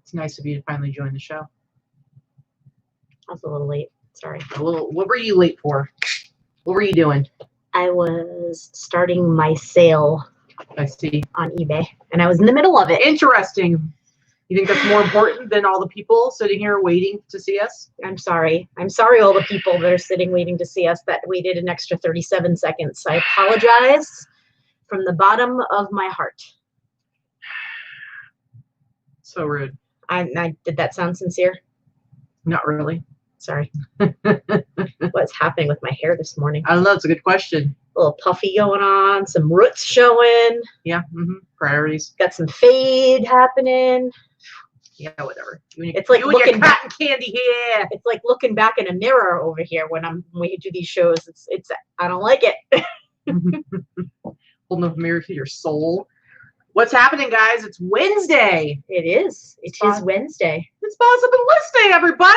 It's nice of you to finally join the show. I was a little late. Sorry. What were you late for? What were you doing? I was starting my sale. I see. On eBay, and I was in the middle of it. Interesting. You think that's more important than all the people sitting here waiting to see us? I'm sorry. I'm sorry, all the people that are sitting waiting to see us that waited an extra 37 seconds. I apologize from the bottom of my heart. So rude. Did that sound sincere? Not really. Sorry. What's happening with my hair this morning? I don't know. It's a good question. A little puffy going on, some roots showing. Yeah. Priorities. Got some fade happening. Yeah, whatever. It's like looking back cotton candy here. It's like looking back in a mirror over here when we do these shows. It's I don't like it. Holding up a mirror to your soul. What's happening, guys? It's Wednesday. It is. It is Wednesday. It's Boss Up and List Day, everybody.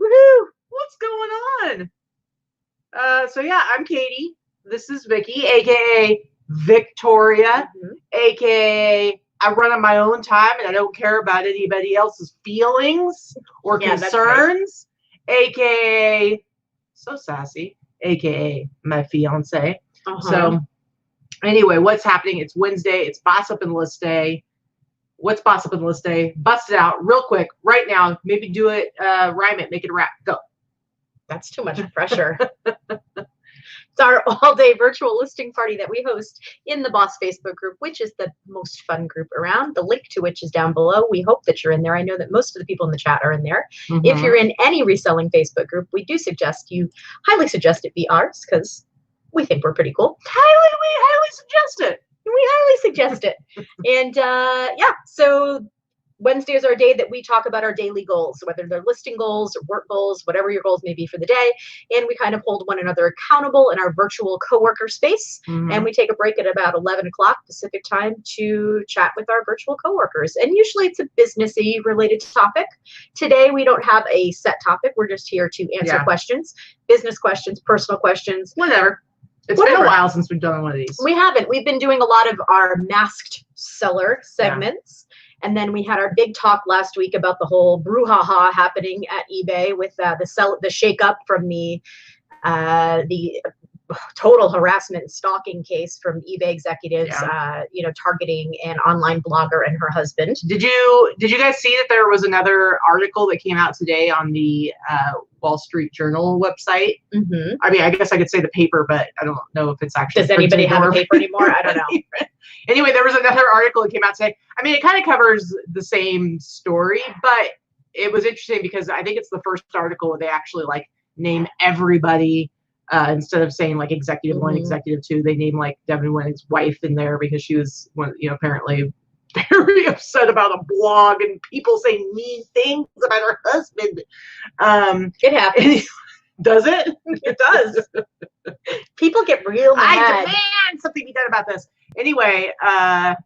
Woohoo! What's going on? So yeah, I'm Katie. This is Vicky, aka Victoria, aka I run on my own time and I don't care about anybody else's feelings or concerns, aka so sassy, aka my fiance. So anyway, what's happening? It's Wednesday. It's Boss Up and List Day. What's Boss Up and List Day? Bust it out real quick right now. Maybe do it, rhyme it, make it a rap. Go. That's too much pressure. It's our all-day virtual listing party that we host in the Boss Facebook group, which is the most fun group around. The link to which is down below. We hope that you're in there. I know that most of the people in the chat are in there. If you're in any reselling Facebook group, we do highly suggest it be ours because we think we're pretty cool. We highly suggest it. We highly suggest it. And yeah, so Wednesday is our day that we talk about our daily goals, whether they're listing goals or work goals, whatever your goals may be for the day. And we kind of hold one another accountable in our virtual coworker space. And we take a break at about 11 o'clock Pacific time to chat with our virtual coworkers. And usually it's a businessy related topic. Today, we don't have a set topic. We're just here to answer questions, business questions, personal questions, whatever. It's been a while since we've done one of these. We haven't. We've been doing a lot of our masked seller segments. And then we had our big talk last week about the whole brouhaha happening at eBay with the shakeup from the total harassment and stalking case from eBay executives, targeting an online blogger and her husband. Did you guys see that there was another article that came out today on the Wall Street Journal website? I mean, I guess I could say the paper, but I don't know if it's actually. Does anybody have a paper anymore? I don't know. Anyway, there was another article that came out today. I mean, it kind of covers the same story, but it was interesting because I think it's the first article where they actually like name everybody. Instead of saying like executive one, executive two, they named like Devin Winning's wife in there because she was, apparently very upset about a blog and people saying mean things about her husband. It happens. Does it? It does. People get real mad. I demand something be done about this. Anyway,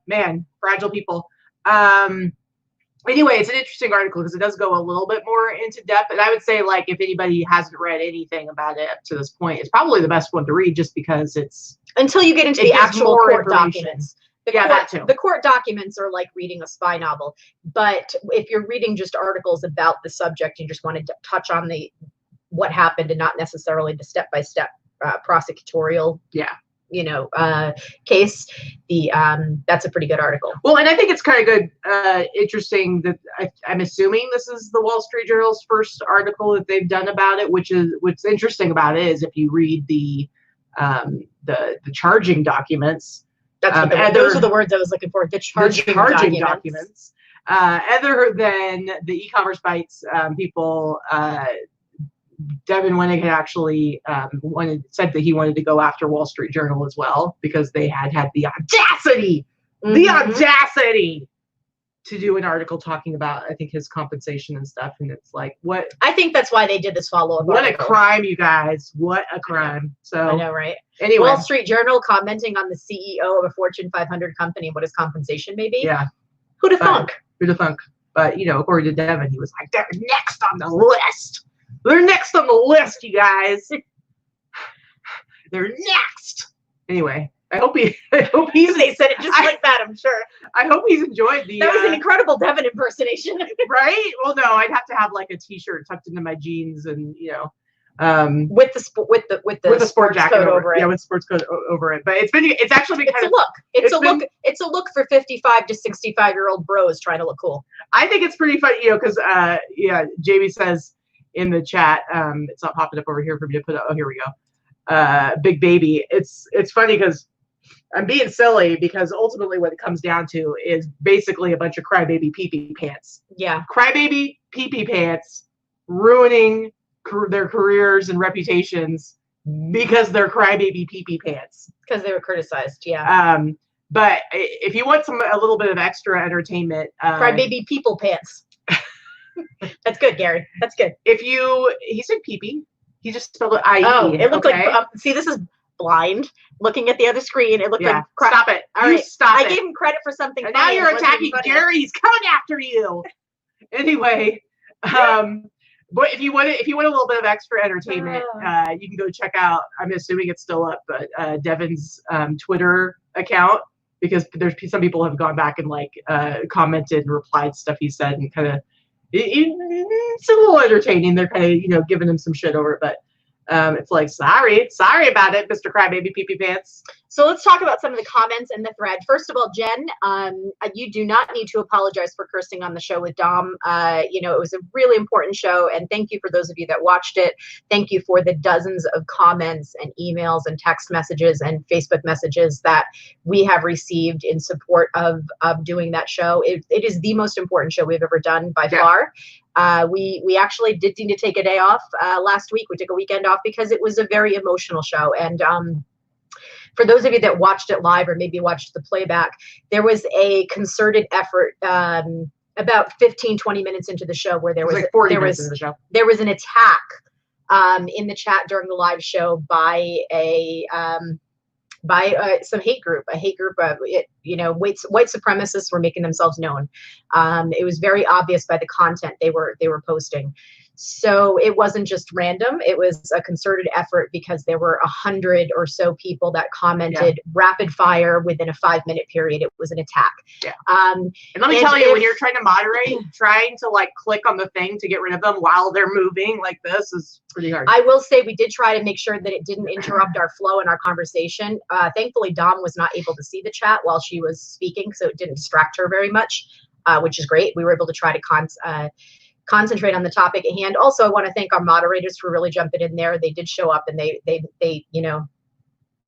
man, fragile people. Anyway, it's an interesting article because it does go a little bit more into depth. And I would say, like, if anybody hasn't read anything about it up to this point, it's probably the best one to read just because it's... Until you get into the actual court documents. That too. The court documents are like reading a spy novel. But if you're reading just articles about the subject, you just wanted to touch on what happened and not necessarily the step-by-step prosecutorial case, that's a pretty good article. Well, and I think it's kind of good, interesting that I'm assuming this is the Wall Street Journal's first article that they've done about it, what's interesting about it is if you read the charging documents. Those are the words I was looking for. The charging documents. Other than the e-commerce bites, people, Devin Winnig had actually said that he wanted to go after Wall Street Journal as well because they had the audacity, to do an article talking about, I think, his compensation and stuff. And it's like, what? I think that's why they did this follow-up. What article. A crime, you guys. What a crime. So I know, right? Anyway. Wall Street Journal commenting on the CEO of a Fortune 500 company and what his compensation may be. Yeah. Who'd have thunk? Who'd have thunk? But, according to Devin, he was like, they're next on the list. They're next on the list, you guys. They're next. Anyway, I hope he's. They said it just like that. I'm sure. I hope he's enjoyed the. That was an incredible Devin impersonation. Right? Well, no, I'd have to have like a T-shirt tucked into my jeans, and with the sport jacket coat over it. Yeah, with sports coat over it. But it's actually been it's a look. It's a look for 55 to 65-year-old bros trying to look cool. I think it's pretty funny, because Jamie says in the chat, it's not popping up over here for me to put up. Oh, here we go. Big baby. It's funny because I'm being silly, because ultimately what it comes down to is basically a bunch of crybaby pee-pee pants. Yeah. Crybaby pee-pee pants ruining their careers and reputations because they're crybaby pee-pee pants. Because they were criticized, yeah. But if you want a little bit of extra entertainment, crybaby people pants. That's good, Gary. That's good. He said pee-pee. He just spelled it I-E. Oh, it looked like. See, this is blind. Looking at the other screen, it looked like. Stop it. All right, stop it. I gave him credit for something. And now you're attacking Gary. He's coming after you. Anyway, but if you want a little bit of extra entertainment, you can go check out. I'm assuming it's still up, but Devin's Twitter account, because there's some people have gone back and commented and replied stuff he said, and kind of it's a little entertaining. They're kind of giving him some shit over it, but it's like sorry about it, Mr. Crybaby Pee Pee Pants. So let's talk about some of the comments in the thread. First of all, Jen, you do not need to apologize for cursing on the show with Dom. It was a really important show, and thank you for those of you that watched it. Thank you for the dozens of comments and emails and text messages and Facebook messages that we have received in support of doing that show. It is the most important show we've ever done by far. We actually did need to take a day off last week. We took a weekend off because it was a very emotional show. And for those of you that watched it live or maybe watched the playback, there was a concerted effort about 15-20 minutes into the show where there was an attack in the chat during the live show by some hate group, white supremacists were making themselves known. It was very obvious by the content they were posting. So it wasn't just random. It was a concerted effort, because there were 100 or so people that commented rapid fire within a 5-minute period. It was an attack. Yeah. And let me tell you, when you're trying to moderate, trying to click on the thing to get rid of them while they're moving like this is pretty hard. I will say we did try to make sure that it didn't interrupt our flow and our conversation. Thankfully, Dom was not able to see the chat while she was speaking, so it didn't distract her very much, which is great. We were able to try to concentrate on the topic at hand. Also, I want to thank our moderators for really jumping in there. They did show up, and they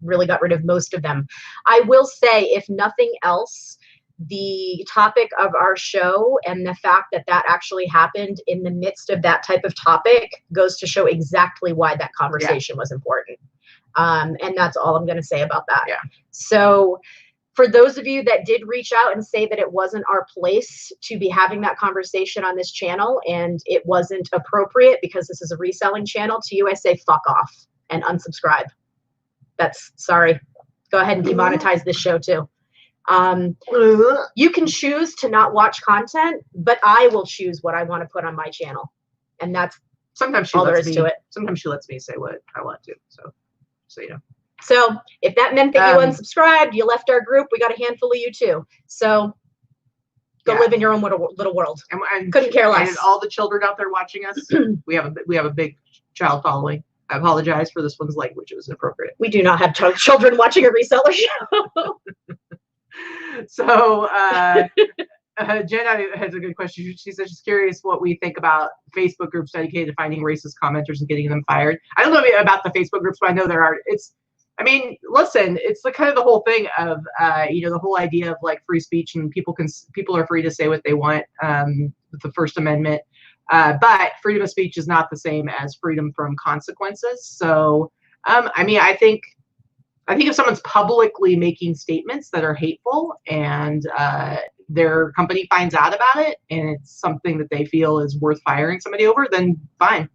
really got rid of most of them. I will say, if nothing else, the topic of our show and the fact that actually happened in the midst of that type of topic goes to show exactly why that conversation was important. And that's all I'm going to say about that. Yeah. So for those of you that did reach out and say that it wasn't our place to be having that conversation on this channel and it wasn't appropriate because this is a reselling channel, to you I say fuck off and unsubscribe. That's sorry. Go ahead and demonetize this show too. You can choose to not watch content, but I will choose what I want to put on my channel. And that's sometimes all there is to it. Sometimes she lets me say what I want to. So you know. So if that meant that you unsubscribed, you left our group, we got a handful of you too. So go live in your own little world. And couldn't care less. And all the children out there watching us, we have a big child following. I apologize for this one's language. It was inappropriate. We do not have children watching a reseller show. So Jen has a good question. She says she's curious what we think about Facebook groups dedicated to finding racist commenters and getting them fired. I don't know about the Facebook groups, but I know there are. Listen, it's the kind of the whole thing of the whole idea of free speech, and people are free to say what they want with the First Amendment. But freedom of speech is not the same as freedom from consequences. So I think if someone's publicly making statements that are hateful and their company finds out about it and it's something that they feel is worth firing somebody over, then fine.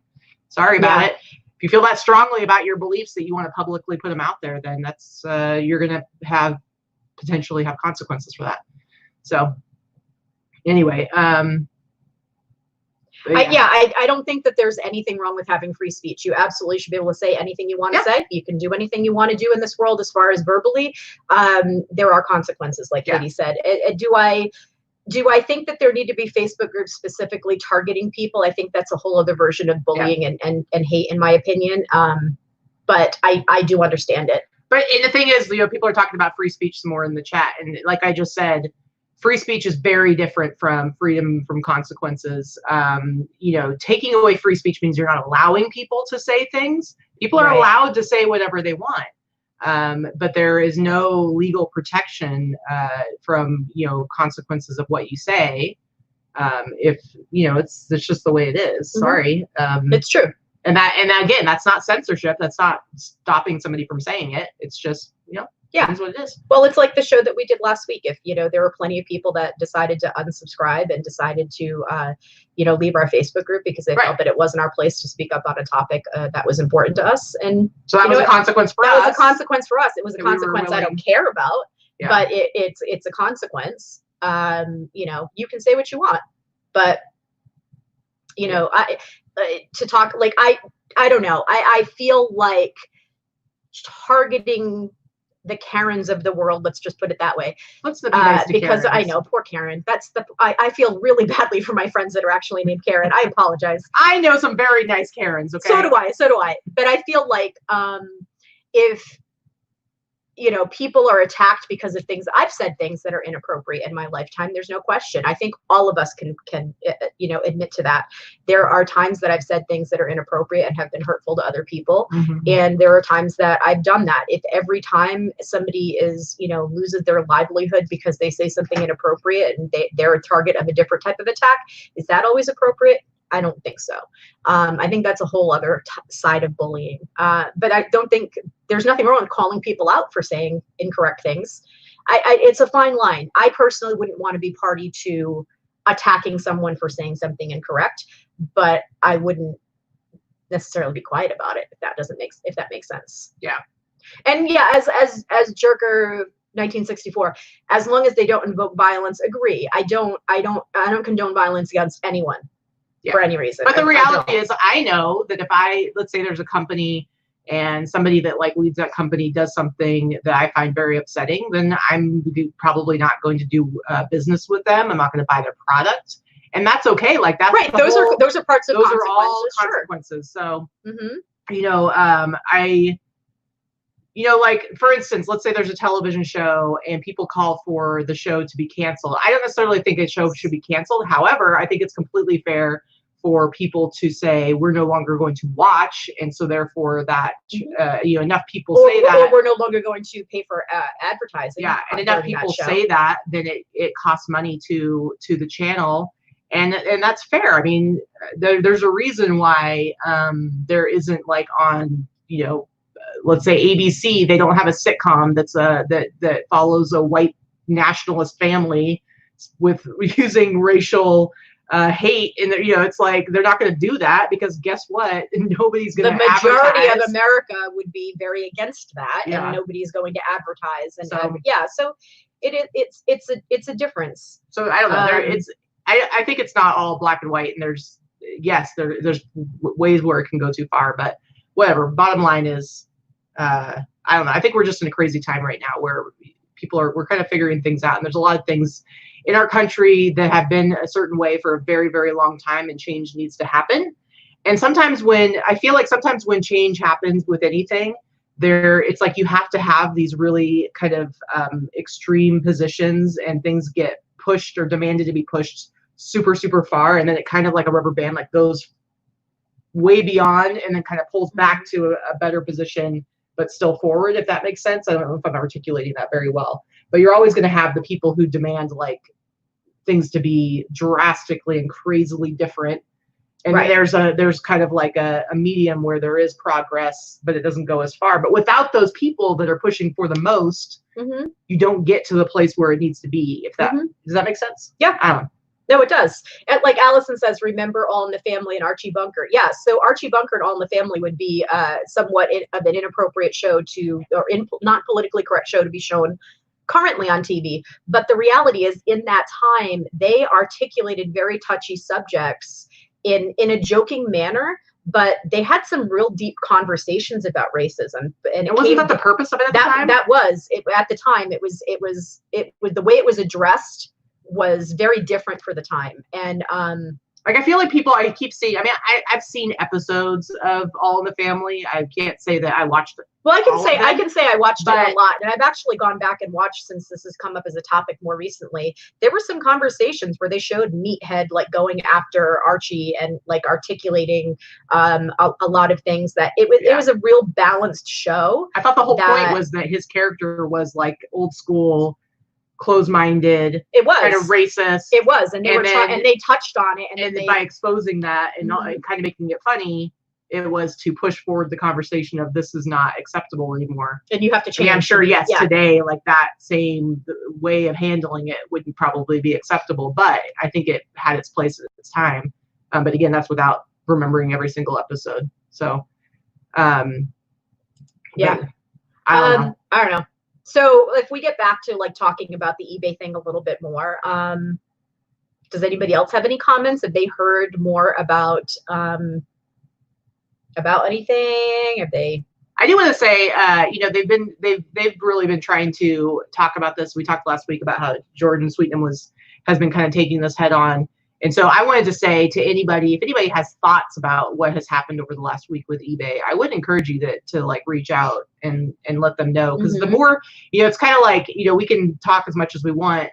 Sorry about it. If you feel that strongly about your beliefs that you want to publicly put them out there, then that's you're going to potentially have consequences for that. So anyway, I don't think that there's anything wrong with having free speech. You absolutely should be able to say anything you want to say. You can do anything you want to do in this world as far as verbally. There are consequences, like Katie said. Do I think that there need to be Facebook groups specifically targeting people? I think that's a whole other version of bullying and hate, in my opinion. But I do understand it. But and the thing is, people are talking about free speech some more in the chat. And like I just said, free speech is very different from freedom from consequences. Taking away free speech means you're not allowing people to say things. People are allowed to say whatever they want. But there is no legal protection from, consequences of what you say. It's just the way it is. Sorry. It's true. And again, that's not censorship. That's not stopping somebody from saying it. It's just, it is what it is. Well, it's like the show that we did last week. If, there were plenty of people that decided to unsubscribe and decided to, leave our Facebook group because they felt that it wasn't our place to speak up on a topic that was important to us. And so that was a consequence for us. That was a consequence for us. It was a consequence I don't care about, but it's a consequence. You can say what you want, but, to talk, like, I don't know. I feel like targeting the Karens of the world, let's just put it that way. Let's be nice to because Karens. I know, poor Karen. I feel really badly for my friends that are actually named Karen. I apologize. I know some very nice Karens, okay? So do I. But I feel like if people are attacked because of things, I've said things that are inappropriate in my lifetime. There's no question. I think all of us can admit to that. There are times that I've said things that are inappropriate and have been hurtful to other people. And there are times that I've done that. If every time somebody is, loses their livelihood because they say something inappropriate and they're a target of a different type of attack, is that always appropriate? I don't think so. I think that's a whole other side of bullying. But I don't think there's nothing wrong with calling people out for saying incorrect things. It's a fine line. I personally wouldn't want to be party to attacking someone for saying something incorrect, but I wouldn't necessarily be quiet about it if that makes sense. Yeah. And as Jerker 1964, as long as they don't invoke violence, agree. I don't condone violence against anyone. For any reason. But the reality is, I know that if let's say there's a company and somebody that leads that company does something that I find very upsetting, then I'm probably not going to do business with them. I'm not going to buy their product, and that's okay. Like that's right. Those are parts of those are all consequences. Sure. Like for instance, let's say there's a television show and people call for the show to be canceled. I don't necessarily think a show should be canceled. However, I think it's completely fair for people to say we're no longer going to watch, and so therefore that enough people say that, or we're no longer going to pay for advertising. Yeah, and enough people say that, then it costs money to the channel, and that's fair. I mean, there's a reason why there isn't on let's say ABC, they don't have a sitcom that follows a white nationalist family with using racial hate, and it's like they're not going to do that because guess what? Nobody's going to. The majority of America would be very against that, and nobody's going to advertise. And so it's a difference. So I don't know. I think it's not all black and white, and there's ways where it can go too far, but whatever. Bottom line is, I don't know. I think we're just in a crazy time right now where we're kind of figuring things out, and there's a lot of things in our country that have been a certain way for a very, very long time, and change needs to happen. And sometimes when change happens with anything, it's like you have to have these really kind of extreme positions, and things get pushed or demanded to be pushed super, super far, and then it kind of like a rubber band goes way beyond and then kind of pulls back to a better position, but still forward, if that makes sense. I don't know if I'm articulating that very well, but you're always going to have the people who demand things to be drastically and crazily different. And then there's kind of a medium where there is progress, but it doesn't go as far. But without those people that are pushing for the most, you don't get to the place where it needs to be. Does that make sense? Yeah. I don't know. No, it does. And like Allison says, remember All in the Family and Archie Bunker. Yeah, so Archie Bunker and All in the Family would be somewhat of an inappropriate show not politically correct show to be shown currently on TV. But the reality is, in that time, they articulated very touchy subjects in a joking manner, but they had some real deep conversations about racism. And wasn't that the purpose of it at the time? That was it at the time. It was the way it was addressed was very different for the time. And like, I feel like people, I keep seeing, I mean, I've seen episodes of All in the Family. I can't say that I watched it. Well, I can say I watched it a lot, and I've actually gone back and watched, since this has come up as a topic more recently. There were some conversations where they showed Meathead like going after Archie and like articulating a lot of things. That it was a real balanced show. I thought the whole point was that his character was like old school, closed-minded. It was kind of racist. It was, and they touched on it, and by exposing that and not kind of making it funny, it was to push forward the conversation of this is not acceptable anymore. And you have to change. And I'm sure, yes, today, like that same way of handling it wouldn't probably be acceptable, but I think it had its place at its time. But again, that's without remembering every single episode. So, yeah, I don't know. So if we get back to like talking about the eBay thing a little bit more, does anybody else have any comments? Have they heard more about anything? Have they? I do want to say, they've really been trying to talk about this. We talked last week about how Jordan Sweetnam has been kind of taking this head on. And so I wanted to say to anybody, if anybody has thoughts about what has happened over the last week with eBay, I would encourage you to like reach out and let them know. Because the more, it's kind of like, we can talk as much as we want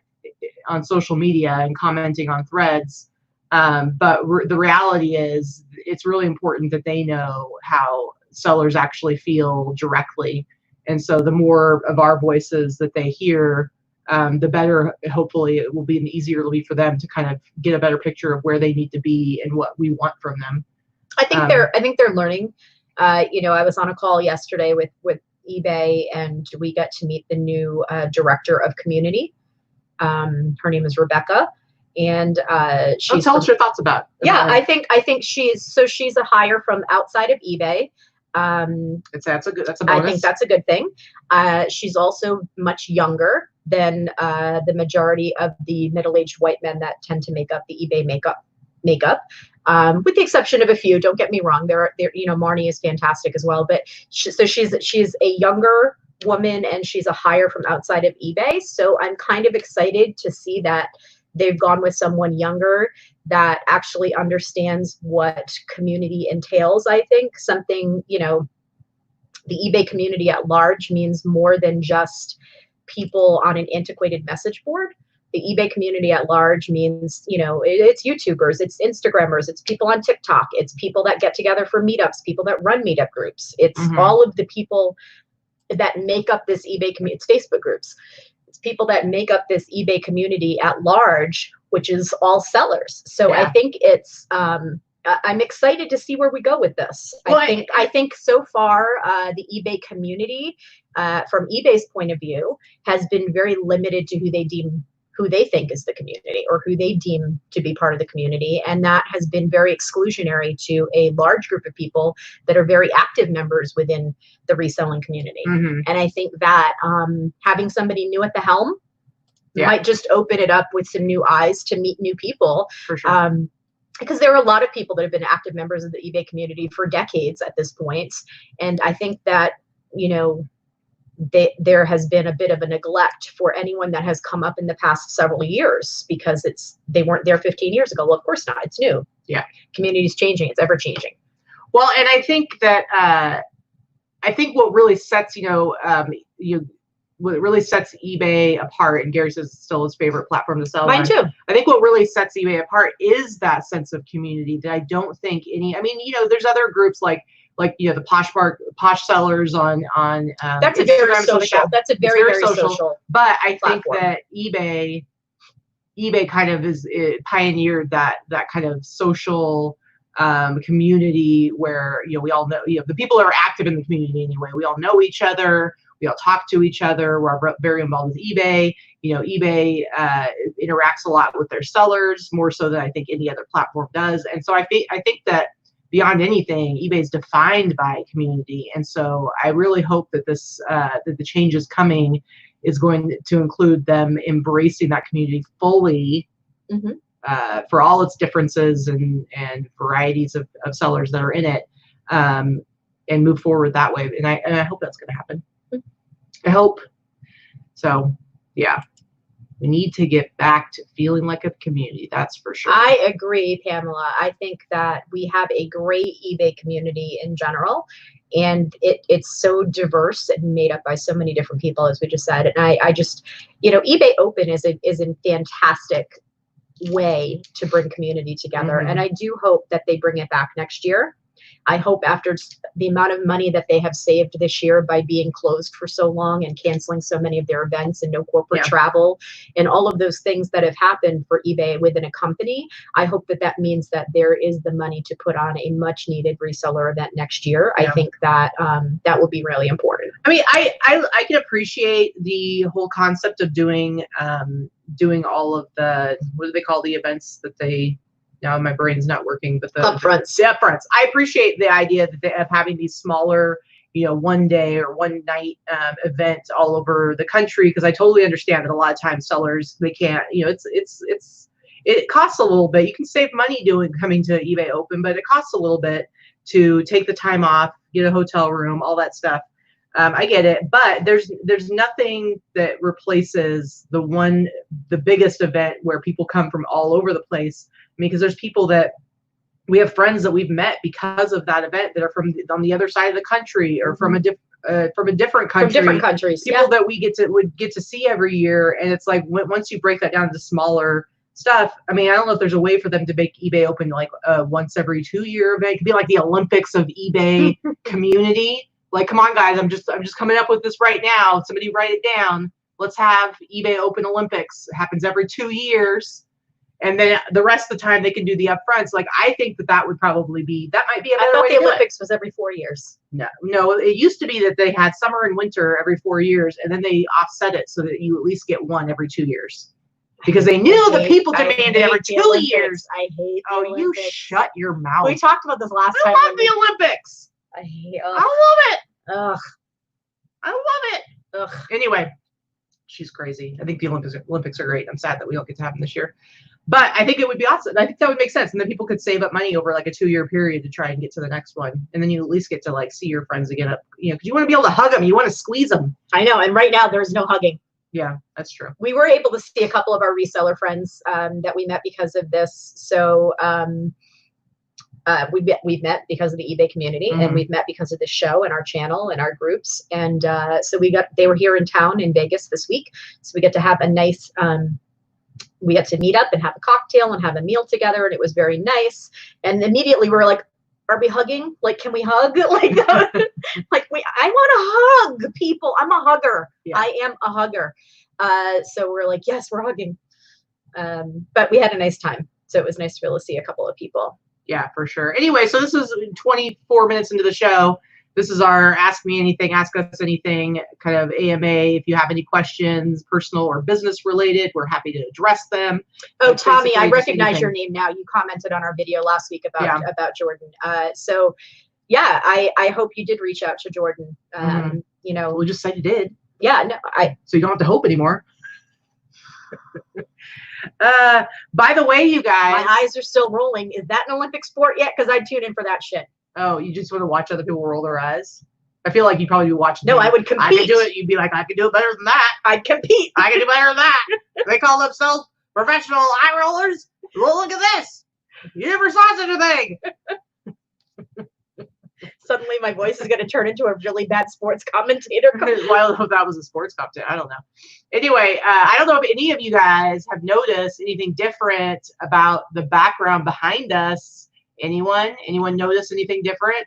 on social media and commenting on threads. But the reality is it's really important that they know how sellers actually feel directly. And so the more of our voices that they hear, the better, hopefully it will be, and easier it'll be for them to kind of get a better picture of where they need to be and what we want from them. I think they're learning. I was on a call yesterday with eBay, and we got to meet the new director of community. Her name is Rebecca, and tell us your thoughts about it. Yeah, I think she's a hire from outside of eBay. That's a bonus. I think that's a good thing. She's also much younger than the majority of the middle-aged white men that tend to make up the eBay makeup, with the exception of a few. Don't get me wrong. There, Marnie is fantastic as well. But she's a younger woman, and she's a hire from outside of eBay. So I'm kind of excited to see that they've gone with someone younger that actually understands what community entails. I think something, the eBay community at large means more than just people on an antiquated message board. The eBay community at large means, it's YouTubers, it's Instagrammers, it's people on TikTok, it's people that get together for meetups, people that run meetup groups. It's all of the people that make up this eBay community. It's Facebook groups. It's people that make up this eBay community at large, which is all sellers. So I think it's, I'm excited to see where we go with this. Well, I think so far the eBay community, from eBay's point of view, has been very limited to who they think is the community, or who they deem to be part of the community. And that has been very exclusionary to a large group of people that are very active members within the reselling community. And I think that having somebody new at the helm might just open it up with some new eyes to meet new people. For sure. Because there are a lot of people that have been active members of the eBay community for decades at this point. And I think that, there has been a bit of a neglect for anyone that has come up in the past several years, because they weren't there 15 years ago. Well, of course not. It's new. Yeah. Community's changing. It's ever changing. Well, and I think that, what really sets, what really sets eBay apart, and Gary says it's still his favorite platform to sell on. Mine too. I think what really sets eBay apart is that sense of community that I don't think there's other groups like the posh sellers on that's a very social. That's a very social. But I think that eBay kind of it pioneered that kind of social community where we all know the people that are active in the community anyway. We all know each other. We all talk to each other. We're very involved with eBay. eBay interacts a lot with their sellers, more so than I think any other platform does. And so I think that beyond anything, eBay is defined by community. And so I really hope that that the changes coming is going to include them embracing that community fully, for all its differences and varieties of sellers that are in it, and move forward that way. And I hope that's going to happen. I hope. So, yeah. We need to get back to feeling like a community. That's for sure. I agree, Pamela. I think that we have a great eBay community in general, and it's so diverse and made up by so many different people, as we just said. And I just, eBay Open is a fantastic way to bring community together. And I do hope that they bring it back next year. I hope after the amount of money that they have saved this year by being closed for so long and canceling so many of their events and no corporate travel and all of those things that have happened for eBay within a company, I hope that means that there is the money to put on a much needed reseller event next year. I think that that will be really important. I mean, I can appreciate the whole concept of doing all of the, what do they call the events that they, now my brain's not working, but the upfronts. The upfronts. I appreciate the idea of having these smaller, one day or one night events all over the country, because I totally understand that a lot of times sellers, they can't, it costs a little bit. You can save money coming to eBay Open, but it costs a little bit to take the time off, get a hotel room, all that stuff. I get it, but there's nothing that replaces the biggest event where people come from all over the place. I mean, because there's people that we have friends that we've met because of that event that are on the other side of the country or from a different country. From different countries. People that we would get to see every year, and it's like once you break that down into smaller stuff. I mean, I don't know if there's a way for them to make eBay Open like once every 2-year event. It could be like the Olympics of eBay community. Like, come on, guys! I'm just coming up with this right now. Somebody write it down. Let's have eBay Open Olympics. It happens every 2 years. And then the rest of the time they can do the upfronts. Like, I think that would probably be, that might be a better way to do it. I thought the Olympics was every 4 years. No, it used to be that they had summer and winter every 4 years, and then they offset it so that you at least get one every 2 years. Because they knew the people demanded every 2 years. I hate the Olympics. You shut your mouth. We talked about this last time. I love the Olympics. I love it. Ugh. I love it. Ugh. Anyway, she's crazy. I think the Olympics are great. I'm sad that we don't get to have them this year. But I think it would be awesome. I think that would make sense. And then people could save up money over like a 2-year period to try and get to the next one. And then you at least get to like see your friends again. Because you want to be able to hug them. You want to squeeze them. I know. And right now there's no hugging. Yeah, that's true. We were able to see a couple of our reseller friends that we met because of this. So we've met because of the eBay community, and we've met because of the show and our channel and our groups. And so they were here in town in Vegas this week. So we get to have a nice, we got to meet up and have a cocktail and have a meal together. And it was very nice. And immediately we were like, are we hugging? Like, can we hug? Like, I want to hug people. I'm a hugger. Yeah. I am a hugger. So we're like, yes, we're hugging. But we had a nice time. So it was nice to be able to see a couple of people. Yeah, for sure. Anyway, so this is 24 minutes into the show. This is our Ask Me Anything, Ask Us Anything kind of AMA. If you have any questions, personal or business related, we're happy to address them. Oh, Tommy, I recognize your name now. You commented on our video last week about Jordan. So, yeah, I hope you did reach out to Jordan. We just said you did. Yeah, no, so you don't have to hope anymore. By the way, you guys, my eyes are still rolling. Is that an Olympic sport yet? Because I'd tune in for that shit. Oh, you just want to watch other people roll their eyes? I feel like you'd probably be watching. No, I would compete. I could do it. You'd be like, I could do it better than that. I'd compete. I could do better than that. They call themselves professional eye rollers. Well, look at this. You never saw such a thing. Suddenly my voice is going to turn into a really bad sports commentator. Well, I hope that was a sports commentator. I don't know. Anyway, I don't know if any of you guys have noticed anything different about the background behind us. Anyone notice anything different?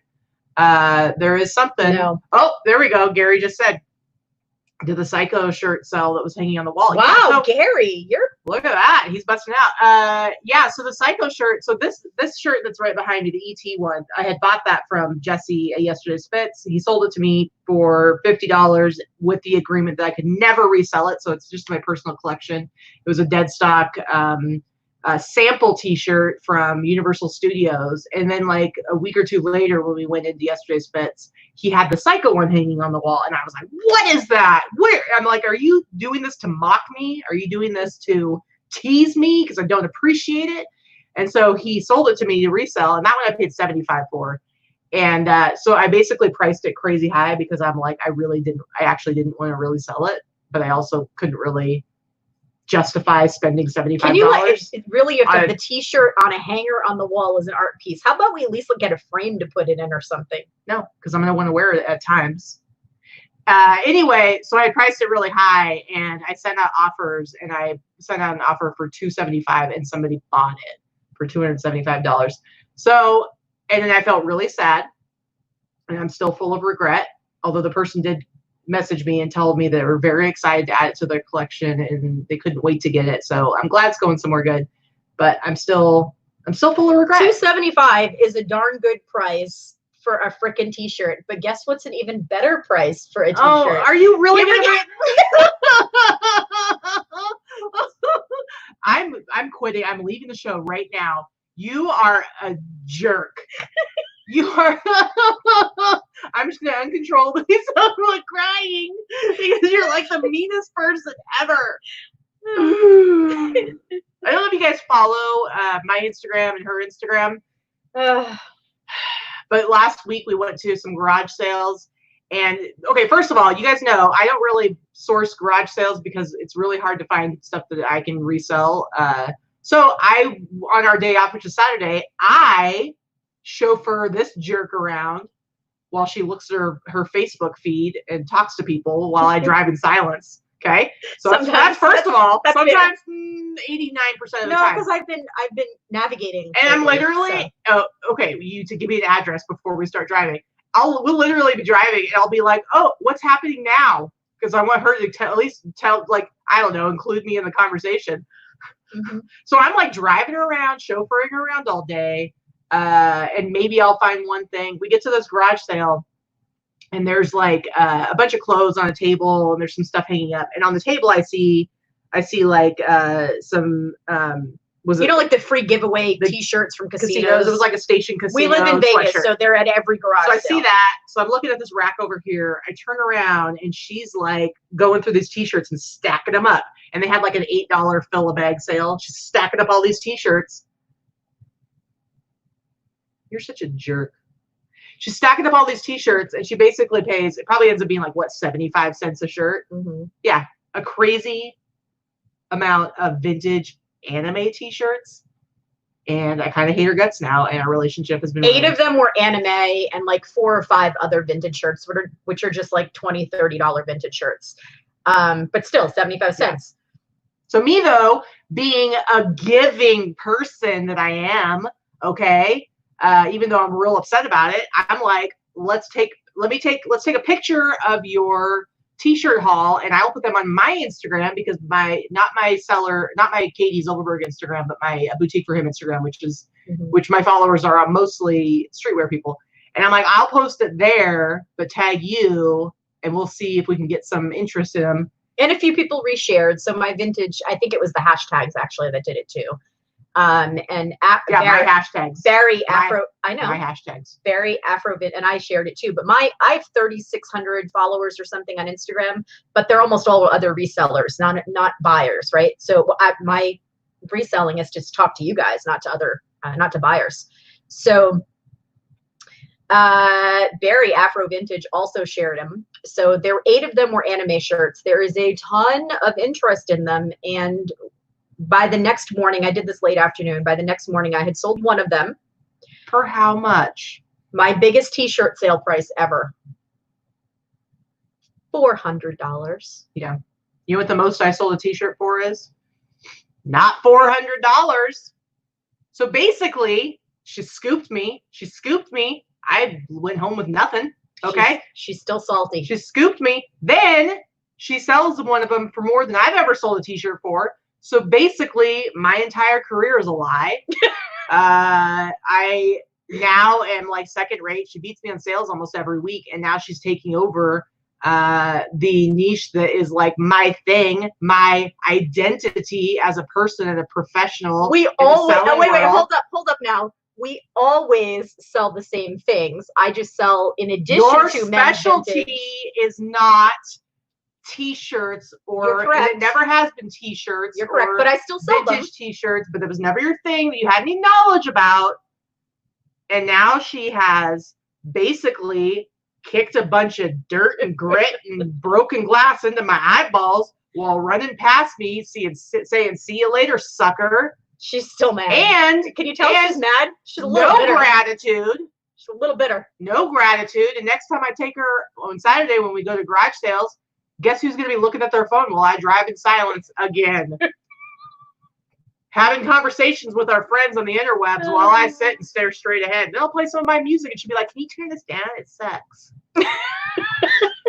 There is something. No. Oh, there we go. Gary just said, did the Psycho shirt sell that was hanging on the wall? Wow, yeah, so, Gary, look at that. He's busting out. Yeah, so the Psycho shirt. So this shirt that's right behind me, the ET one, I had bought that from Jesse at Yesterday's Fits. He sold it to me for $50 with the agreement that I could never resell it. So it's just my personal collection. It was a dead stock sample t-shirt from Universal Studios. And then like a week or two later when we went into Yesterday's Fits, he had the Psycho one hanging on the wall. And I was like, what is that? Where? I'm like, are you doing this to mock me? Are you doing this to tease me because I don't appreciate it. And so he sold it to me to resell, and that one I paid $75 for. And so I basically priced it crazy high because I'm like, I actually didn't want to really sell it, but I also couldn't really justify spending $75. Can you really, if the t-shirt on a hanger on the wall is an art piece, how about we at least get a frame to put it in or something? No, because I'm going to want to wear it at times. Anyway, so I priced it really high, and I sent out offers, and I sent out an offer for $275, and somebody bought it for $275. So, and then I felt really sad, and I'm still full of regret, although the person did message me and told me they were very excited to add it to their collection and they couldn't wait to get it. So I'm glad it's going somewhere good, but I'm still full of regret. $275 is a darn good price for a freaking t-shirt, but guess what's an even better price for a t-shirt? Oh, are you really I'm quitting. I'm leaving the show right now. You are a jerk. You are. I'm just gonna uncontrollably start crying because you're like the meanest person ever. I don't know if you guys follow my Instagram and her Instagram, but last week we went to some garage sales. And okay, first of all, you guys know I don't really source garage sales because it's really hard to find stuff that I can resell. So on our day off, which is Saturday, I chauffeur this jerk around while she looks at her Facebook feed and talks to people while I drive in silence. Okay, so that's first of all. Sometimes 89% of the time. No, because I've been navigating. And I'm literally okay. You to give me the address before we start driving. We'll literally be driving, and I'll be like, "Oh, what's happening now?" Because I want her to at least tell, like, I don't know, include me in the conversation. Mm-hmm. So I'm like driving around, chauffeuring around all day. And maybe I'll find one thing. We get to this garage sale, and there's like a bunch of clothes on a table, and there's some stuff hanging up. And on the table, I see like some like the free giveaway T-shirts from casinos. It was like a station casino. We live in Vegas, so they're at every garage. So I see that. So I'm looking at this rack over here. I turn around, and she's like going through these T-shirts and stacking them up. And they had like an $8 fill-a-bag sale. She's stacking up all these T-shirts. You're such a jerk. She's stacking up all these T-shirts, and she basically pays, it probably ends up being like, what, 75 cents a shirt? Mm-hmm. Yeah, a crazy amount of vintage anime T-shirts. And I kind of hate her guts now, and our relationship has been 8 of them were anime, and like 4 or 5 other vintage shirts, which are just like $20, $30 vintage shirts. But still, 75 cents. So me, though, being a giving person that I am, okay, even though I'm real upset about it, I'm like, let's take a picture of your T-shirt haul, and I'll put them on my Instagram because not my Katie Zilberberg Instagram, but my Boutique for Him Instagram, which my followers are mostly streetwear people. And I'm like, I'll post it there, but tag you, and we'll see if we can get some interest in them. And a few people reshared. So my vintage, I think it was the hashtags actually that did it too. My hashtags. I know. My hashtags. Very Afrovit, and I shared it too. But I have 3,600 followers or something on Instagram, but they're almost all other resellers, not buyers, right? So my reselling is just talk to you guys, not to buyers. So Barry Afro Vintage also shared them. So 8 of them were anime shirts. There is a ton of interest in them, and by the next morning, I did this late afternoon. By the next morning, I had sold one of them. For how much? My biggest T-shirt sale price ever. $400. Yeah. You know what the most I sold a T-shirt for is? Not $400. So basically, she scooped me. I went home with nothing. Okay. She's still salty. She scooped me. Then she sells one of them for more than I've ever sold a T-shirt for. So basically, my entire career is a lie. I now am like second rate. She beats me on sales almost every week, and now she's taking over the niche that is like my thing, my identity as a person and a professional. We always hold up now. We always sell the same things. I just sell in addition Your to specialty is not T-shirts You're and correct. it never has been T-shirts. You're correct, or but I still sell them. vintage T-shirts, but it was never your thing that you had any knowledge about. And now she has basically kicked a bunch of dirt and grit and broken glass into my eyeballs while running past me, saying, "See you later, sucker." She's still mad. And can you tell she's mad? She's a little no bitter. gratitude. She's a little bitter. No gratitude. And next time I take her on Saturday when we go to garage sales, guess who's going to be looking at their phone while I drive in silence again? Having conversations with our friends on the interwebs while I sit and stare straight ahead. They'll play some of my music and she'll be like, "Can you turn this down? It sucks."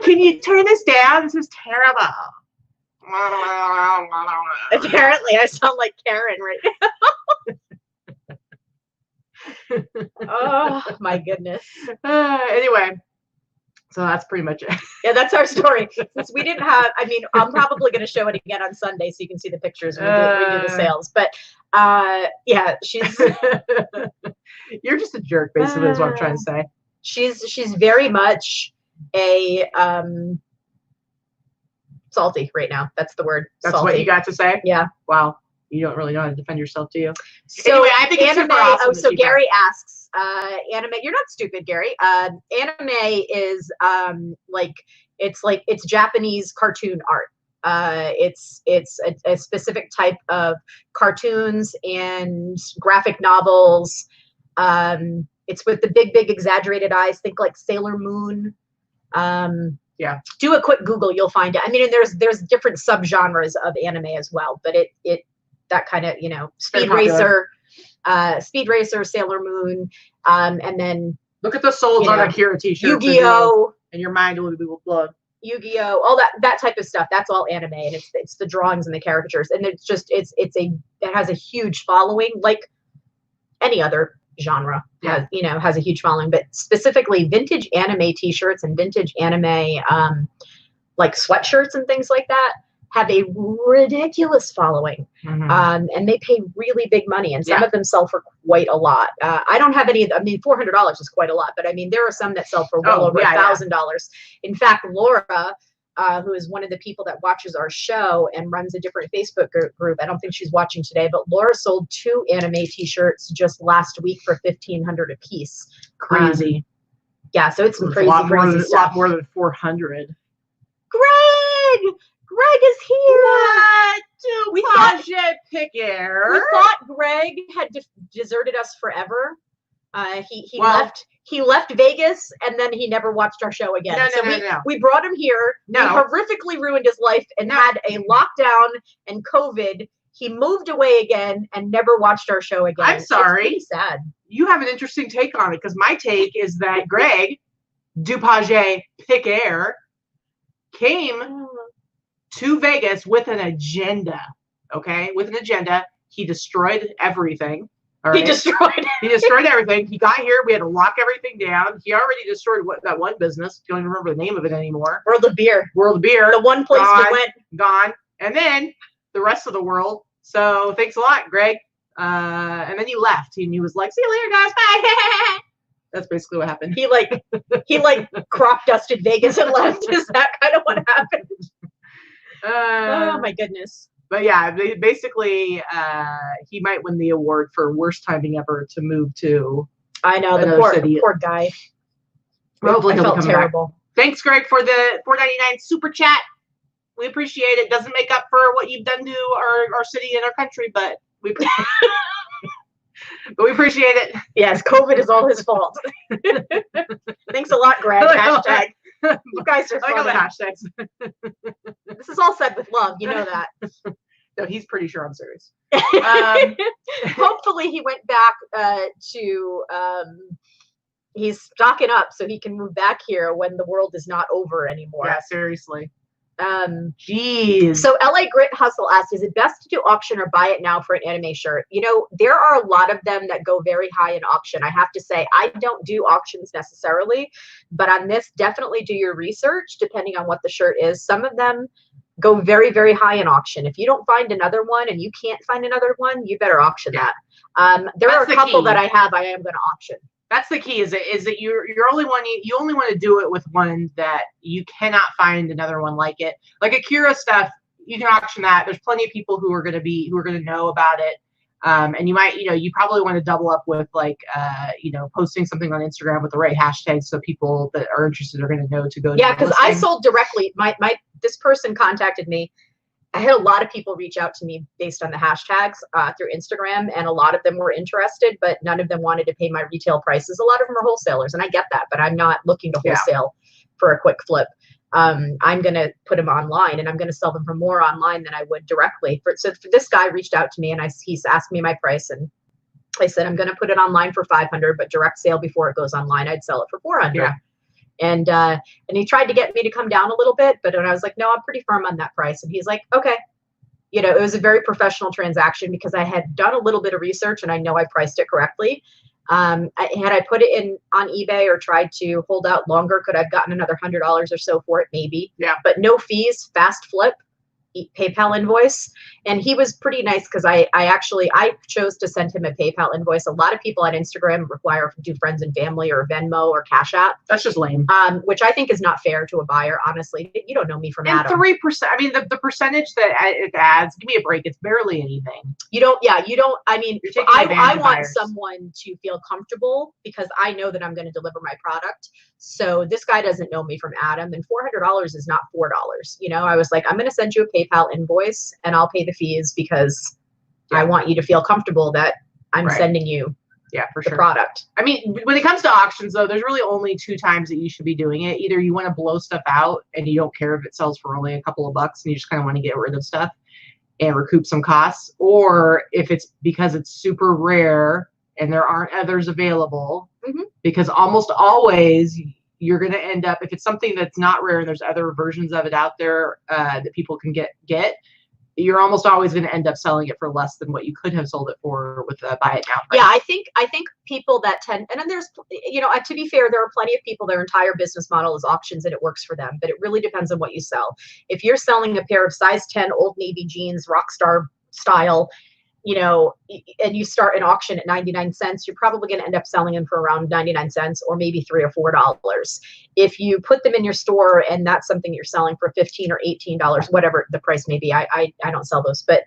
"Can you turn this down? This is terrible." Apparently, I sound like Karen right now. Oh, my goodness. Anyway, so that's pretty much it. Yeah, that's our story. Since we didn't have, I mean, I'm probably going to show it again on Sunday so you can see the pictures when we do the sales. But yeah, she's. You're just a jerk, basically, is what I'm trying to say. She's very much a salty right now. That's the word. That's salty. what you got to say? Yeah. Wow. You don't really know how to defend yourself, do you? So anyway, I think it's anime. super awesome So Gary asks, anime. You're not stupid, Gary. Anime is it's Japanese cartoon art. It's a specific type of cartoons and graphic novels. It's with the big exaggerated eyes. Think like Sailor Moon. Yeah. Do a quick Google, you'll find it. I mean, and there's different subgenres of anime as well, but it that kind of, Speed Racer, Sailor Moon, and then look at the souls on Akira t-shirts. Yu-Gi-Oh! And your mind will be blown. Yu-Gi-Oh! All that type of stuff. That's all anime, and it's the drawings and the caricatures, and it's just it has a huge following, like any other genre has a huge following, but specifically vintage anime t-shirts and vintage anime like sweatshirts and things like that have a ridiculous following. Mm-hmm. And they pay really big money, and some of them sell for quite a lot. I don't have any of them. I mean, $400 is quite a lot, but I mean, there are some that sell for well over $1,000. In fact, Laura, who is one of the people that watches our show and runs a different Facebook group. I don't think she's watching today, but Laura sold 2 anime t-shirts just last week for $1,500 a piece. Crazy. Yeah, so it's some crazy stuff. A lot more than 400. Greg is here. What? We thought Greg had deserted us forever. He left Vegas and then he never watched our show again. We brought him here. We horrifically ruined his life and had a lockdown and COVID. He moved away again and never watched our show again. I'm sorry. It's pretty sad. You have an interesting take on it, because my take is that Greg Dupage Piquer came to Vegas with an agenda. Okay, with an agenda. He destroyed everything. Right? He destroyed everything. He got here. We had to lock everything down. He already destroyed that one business. Don't even remember the name of it anymore. World of Beer. The one place we went. Gone. And then the rest of the world. So thanks a lot, Greg. And then he left. And he was like, "See you later, guys. Bye." That's basically what happened. He crop dusted Vegas and left. Is that kind of what happened? Oh my goodness. But yeah, basically, he might win the award for worst timing ever to move to. I know, the poor guy. Hopefully I felt terrible. Back. Thanks, Greg, for the $4.99 super chat. We appreciate it. Doesn't make up for what you've done to our city and our country, but we appreciate it. Yes, COVID is all his fault. Thanks a lot, Greg. Hashtag. You guys are funny. I got the hashtags. This is all said with love. You know that. No, he's pretty sure I'm serious. Hopefully he went back to he's stocking up so he can move back here when the world is not over anymore. Yeah, seriously. Jeez. So LA Grit Hustle asks, is it best to do auction or buy it now for an anime shirt? There are a lot of them that go very high in auction. I have to say, I don't do auctions necessarily, but on this, definitely do your research depending on what the shirt is. Some of them go very, very high in auction. If you don't find another one and you can't find another one, you better auction that. There are a couple that I am going to auction. That's the key. Is that you're only one. You only want to do it with one that you cannot find another one like it. Like Akira stuff, you can auction that. There's plenty of people who are going to know about it. And you might, you probably want to double up with like, posting something on Instagram with the right hashtags so people that are interested are going to know to go. Yeah, because I sold directly. This person contacted me. I had a lot of people reach out to me based on the hashtags through Instagram, and a lot of them were interested, but none of them wanted to pay my retail prices. A lot of them are wholesalers, and I get that, but I'm not looking to wholesale for a quick flip. I'm going to put them online, and I'm going to sell them for more online than I would directly. So this guy reached out to me, and he's asked me my price, and I said, I'm going to put it online for $500, but direct sale before it goes online, I'd sell it for $400. Yeah. And he tried to get me to come down a little bit, but when I was like, no, I'm pretty firm on that price. And he's like, okay. It was a very professional transaction because I had done a little bit of research and I know I priced it correctly. Had I put it in on eBay or tried to hold out longer, could I have gotten another $100 or so for it? Maybe. Yeah. But no fees, fast flip, PayPal invoice. And he was pretty nice because I chose to send him a PayPal invoice. A lot of people on Instagram require do friends and family or Venmo or Cash App. That's just lame. Which I think is not fair to a buyer, honestly. You don't know me from Adam. 3%. I mean, the percentage that it adds, give me a break. It's barely anything. I mean, I want buyers. someone to feel comfortable because I know that I'm going to deliver my product. So this guy doesn't know me from Adam, and $400 is not $4. I was like, I'm going to send you a PayPal invoice and I'll pay the fees because I want you to feel comfortable that I'm sending you the product. I mean, when it comes to auctions though, there's really only 2 times that you should be doing it. Either you want to blow stuff out and you don't care if it sells for only a couple of bucks and you just kind of want to get rid of stuff and recoup some costs, or if it's because it's super rare and there aren't others available, because almost always you're going to end up, if it's something that's not rare and there's other versions of it out there that people can get, you're almost always going to end up selling it for less than what you could have sold it for with a buy it now price. Yeah, I think people that tend, and then there's, to be fair, there are plenty of people, their entire business model is auctions and it works for them, but it really depends on what you sell. If you're selling a pair of size 10 Old Navy jeans, Rockstar style, and you start an auction at 99 cents, you're probably going to end up selling them for around 99 cents or maybe $3 or $4. If you put them in your store and that's something you're selling for $15 or $18, whatever the price may be, I don't sell those, but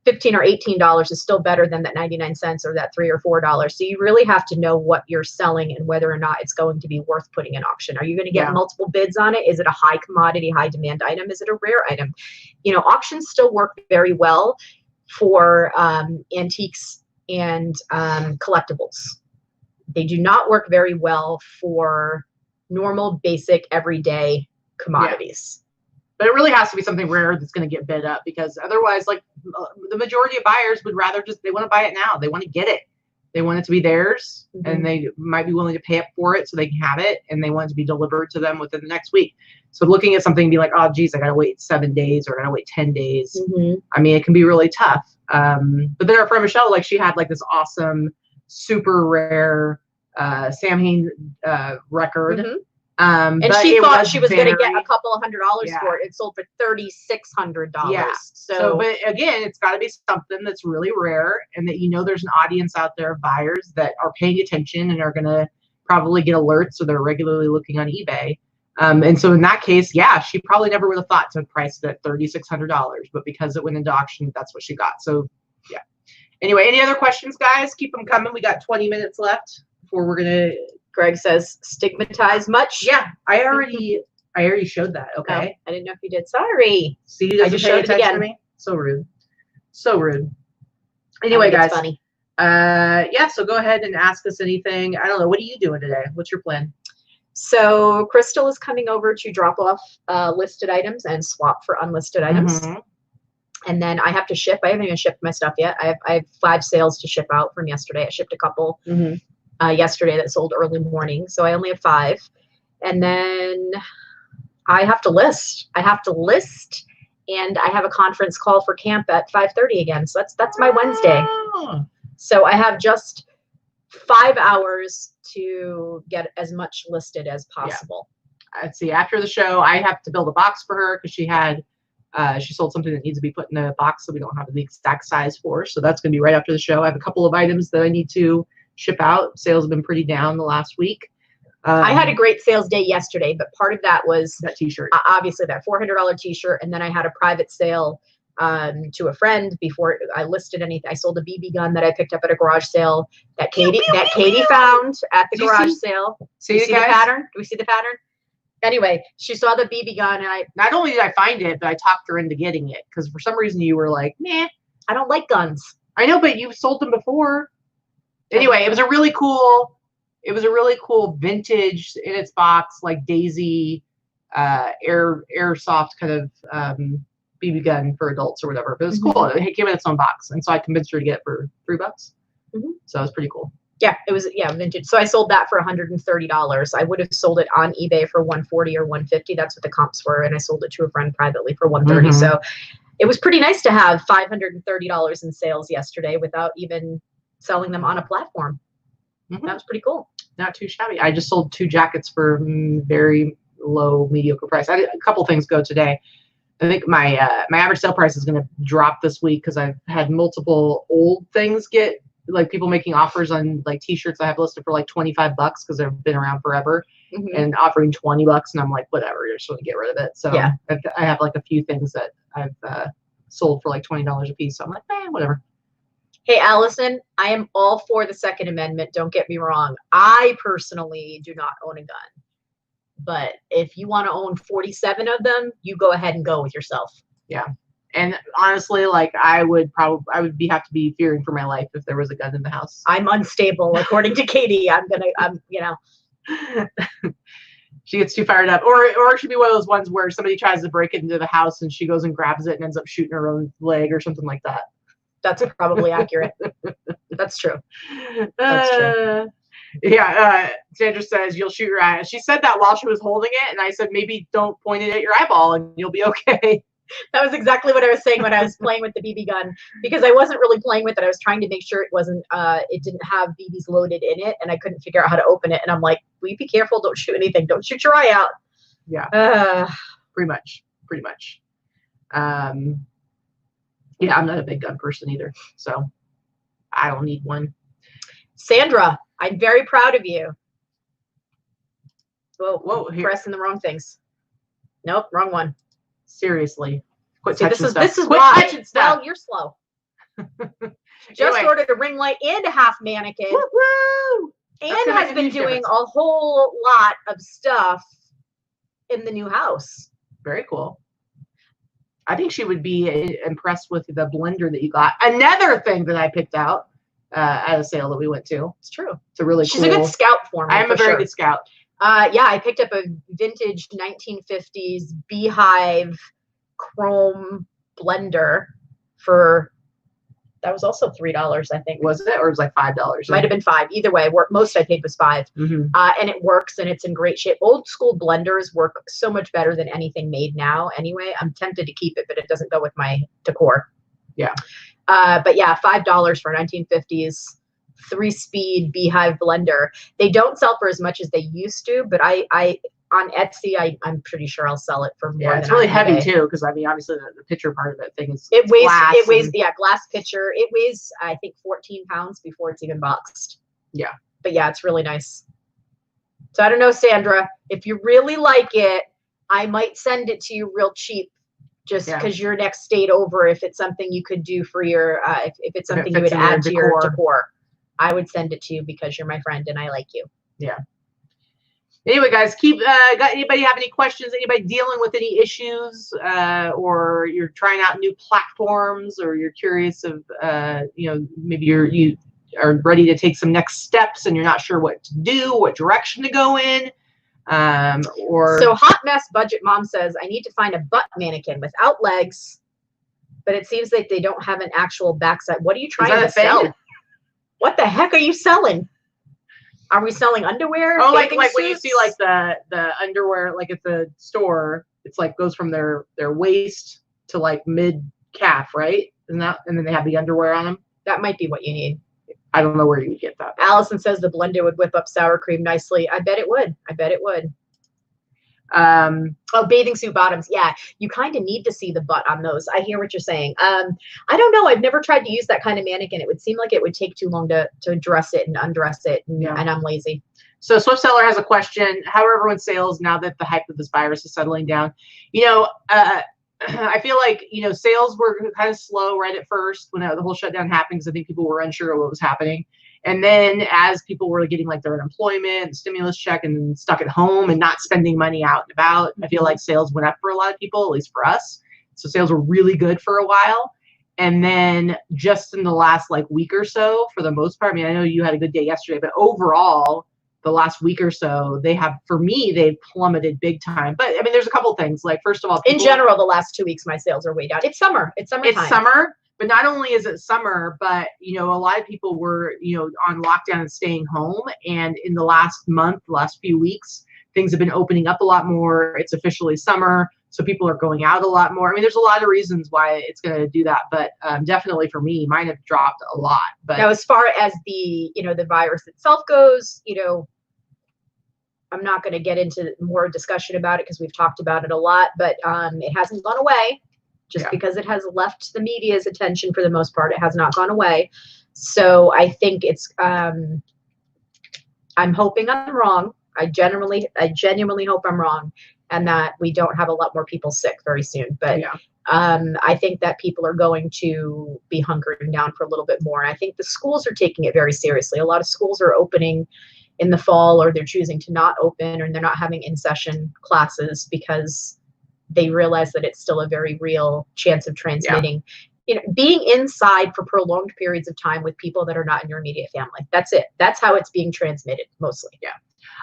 $15 or $18 is still better than that 99 cents or that $3 or $4. So you really have to know what you're selling and whether or not it's going to be worth putting in auction. Are you going to get multiple bids on it? Is it a high commodity, high demand item? Is it a rare item? Auctions still work very well for antiques and collectibles. They do not work very well for normal, basic, everyday commodities. But it really has to be something rare that's going to get bid up, because otherwise, like the majority of buyers would rather they want to buy it now. They want to get it. They want it to be theirs, and they might be willing to pay up for it so they can have it, and they want it to be delivered to them within the next week. So looking at something and be like, oh, geez, I got to wait 7 days or I got to wait 10 days. I mean, it can be really tough. But then our friend Michelle, like she had like this awesome, super rare Sam Hain record. And she thought she was going to get a couple of $100 for it. It sold for $3,600. Yeah. So, but again, it's got to be something that's really rare, and that there's an audience out there of buyers that are paying attention and are going to probably get alerts, so they're regularly looking on eBay. And so in that case, she probably never would have thought to price it at $3,600, but because it went into auction, that's what she got. So yeah. Anyway, any other questions, guys? Keep them coming. We got 20 minutes left before we're gonna. Greg says, stigmatize much? Yeah, I already showed that. Okay. I didn't know if you did. Sorry. See, I just showed it again. To me. So rude. So rude. Anyway, guys. Funny. So go ahead and ask us anything. I don't know. What are you doing today? What's your plan? So Crystal is coming over to drop off listed items and swap for unlisted items. And then I have to ship. I haven't even shipped my stuff yet. I have 5 sales to ship out from yesterday. I shipped a couple yesterday that sold early morning. So I only have 5. And then I have to list. And I have a conference call for camp at 5:30 again. So that's my Wednesday. So I have just 5 hours to get as much listed as possible. Let's see. After the show, I have to build a box for her because she sold something that needs to be put in a box, so we don't have the exact size for. So that's going to be right after the show. I have a couple of items that I need to ship out. Sales have been pretty down the last week. I had a great sales day yesterday, but part of that was that t-shirt. Obviously that $400 t-shirt, and then I had a private sale to a friend before I listed anything. I sold a BB gun that I picked up at a garage sale that Katie found at the garage sale. Do you see the pattern? Do we see the pattern? Anyway, she saw the BB gun, and not only did I find it, but I talked her into getting it because for some reason you were like, "Nah, I don't like guns." I know, but you've sold them before. Anyway, it was a really cool vintage in its box, like Daisy, airsoft kind of BB gun for adults or whatever. But it was cool. It came in its own box, and so I convinced her to get it for $3. So it was pretty cool. Yeah, it was vintage. So I sold that for $130. I would have sold it on eBay for $140 or $150. That's what the comps were, and I sold it to a friend privately for $130. So it was pretty nice to have $530 in sales yesterday without even selling them on a platform. That was pretty cool. Not too shabby. I just sold 2 jackets for very low, mediocre price. I did a couple things go today. I think my average sale price is going to drop this week because I've had multiple old things get, like people making offers on like t-shirts I have listed for like $25 because they've been around forever and offering $20, and I'm like, whatever, you're just going to get rid of it. So yeah. I have like a few things that I've sold for like $20 a piece. So I'm like, whatever. Hey, Allison, I am all for the Second Amendment. Don't get me wrong. I personally do not own a gun. But if you want to own 47 of them, you go ahead and go with yourself. Yeah. And honestly, like I would have to be fearing for my life if there was a gun in the house. I'm unstable, according to Katie. I'm She gets too fired up. Or it should be one of those ones where somebody tries to break into the house and she goes and grabs it and ends up shooting her own leg or something like that. That's probably accurate. That's true. That's true. Yeah, Sandra says you'll shoot your eye. She said that while she was holding it, and I said maybe don't point it at your eyeball and you'll be okay. That was exactly what I was saying when I was playing with the BB gun, because I wasn't really playing with it. I was trying to make sure it didn't have BBs loaded in it, and I couldn't figure out how to open it. And I'm like, will you be careful? Don't shoot anything. Don't shoot your eye out. Yeah. Pretty much. Yeah, I'm not a big gun person either, so I don't need one. Sandra, I'm very proud of you. Whoa, pressing the wrong things. Nope, wrong one. Seriously. Quit touching stuff. This is why. Well, you're slow. Just ordered a ring light and a half mannequin. Woo-woo! And has been doing a whole lot of stuff in the new house. Very cool. I think she would be impressed with the blender that you got. Another thing that I picked out at a sale that we went to. It's true. It's a really She's a good scout for me. I'm a very good scout. Yeah, I picked up a vintage 1950s beehive chrome blender for, that was also $3, I think. Was it? Or it was like $5? Might have been $5. Either way, most I paid was $5. And it works, and it's in great shape. Old school blenders work so much better than anything made now anyway. I'm tempted to keep it, but it doesn't go with my decor. Yeah. But yeah, $5 for 1950s 3-speed beehive blender. They don't sell for as much as they used to, but I on Etsy, I'm pretty sure I'll sell it for more. Yeah, it's really heavy too, because I mean, obviously the pitcher part of that thing is glass pitcher. It weighs, I think, 14 pounds before it's even boxed. Yeah. But yeah, it's really nice. So I don't know, Sandra, if you really like it, I might send it to you real cheap, just because you're next state over. If it's something you could do for your, if it's something you would add to your decor, I would send it to you because you're my friend and I like you. Yeah. Anyway, guys, got anybody have any questions? Anybody dealing with any issues, or you're trying out new platforms, or you're curious of, maybe you are ready to take some next steps and you're not sure what to do, what direction to go in, So Hot Mess Budget Mom says, I need to find a butt mannequin without legs, but it seems like they don't have an actual backside. What are you trying to sell? What the heck are you selling? Are we selling underwear? Oh, like when you see like the underwear, like at the store, it's like goes from their waist to like mid calf, right? And then they have the underwear on them. That might be what you need. I don't know where you would get that. Allison says the blender would whip up sour cream nicely. I bet it would. Oh, bathing suit bottoms. Yeah, you kind of need to see the butt on those. I hear what you're saying. I don't know. I've never tried to use that kind of mannequin. It would seem like it would take too long to dress it and undress it, and I'm lazy. So Swift Seller has a question: how are everyone's sales now that the hype of this virus is settling down? I feel like, sales were kind of slow right at first when the whole shutdown happened, because I think people were unsure of what was happening. And then as people were getting like their unemployment, stimulus check, and stuck at home and not spending money out and about, I feel like sales went up for a lot of people, at least for us. So sales were really good for a while. And then just in the last like week or so, for the most part, I mean, I know you had a good day yesterday, but overall, the last week or so, they've plummeted big time. But I mean, there's a couple things. Like, first of all, in general, the last 2 weeks, my sales are way down. It's summer. It's summertime. It's summer. But not only is it summer, but, a lot of people were, on lockdown and staying home. And in the last few weeks, things have been opening up a lot more. It's officially summer. So people are going out a lot more. I mean, there's a lot of reasons why it's going to do that. But definitely for me, mine have dropped a lot. But now, as far as the virus itself goes, I'm not going to get into more discussion about it because we've talked about it a lot, but it hasn't gone away. Just because it has left the media's attention for the most part, it has not gone away. So I think it's, I'm hoping I'm wrong. I genuinely hope I'm wrong, and that we don't have a lot more people sick very soon. But I think that people are going to be hunkering down for a little bit more. And I think the schools are taking it very seriously. A lot of schools are opening in the fall, or they're choosing to not open, or they're not having in-session classes because they realize that it's still a very real chance of transmitting. Being inside for prolonged periods of time with people that are not in your immediate family. That's it. That's how it's being transmitted mostly. Yeah.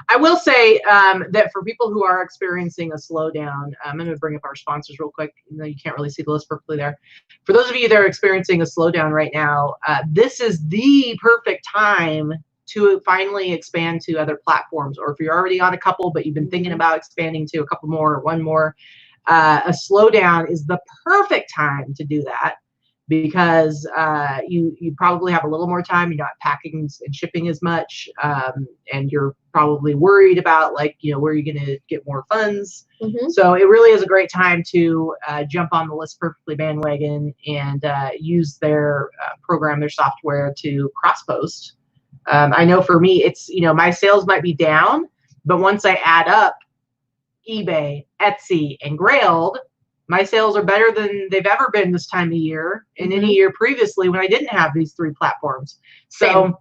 I will say that for people who are experiencing a slowdown, I'm going to bring up our sponsors real quick. You can't really see the list perfectly there. For those of you that are experiencing a slowdown right now, this is the perfect time to finally expand to other platforms. Or if you're already on a couple, but you've been thinking about expanding to a couple more or one more, a slowdown is the perfect time to do that, because you probably have a little more time. You're not packing and shipping as much, and you're probably worried about where you're going to get more funds. So it really is a great time to jump on the List Perfectly bandwagon and use their program, their software to cross post. I know for me, it's, my sales might be down, but once I add up eBay, Etsy, and Grailed, my sales are better than they've ever been this time of year in any year previously when I didn't have these three platforms. Same.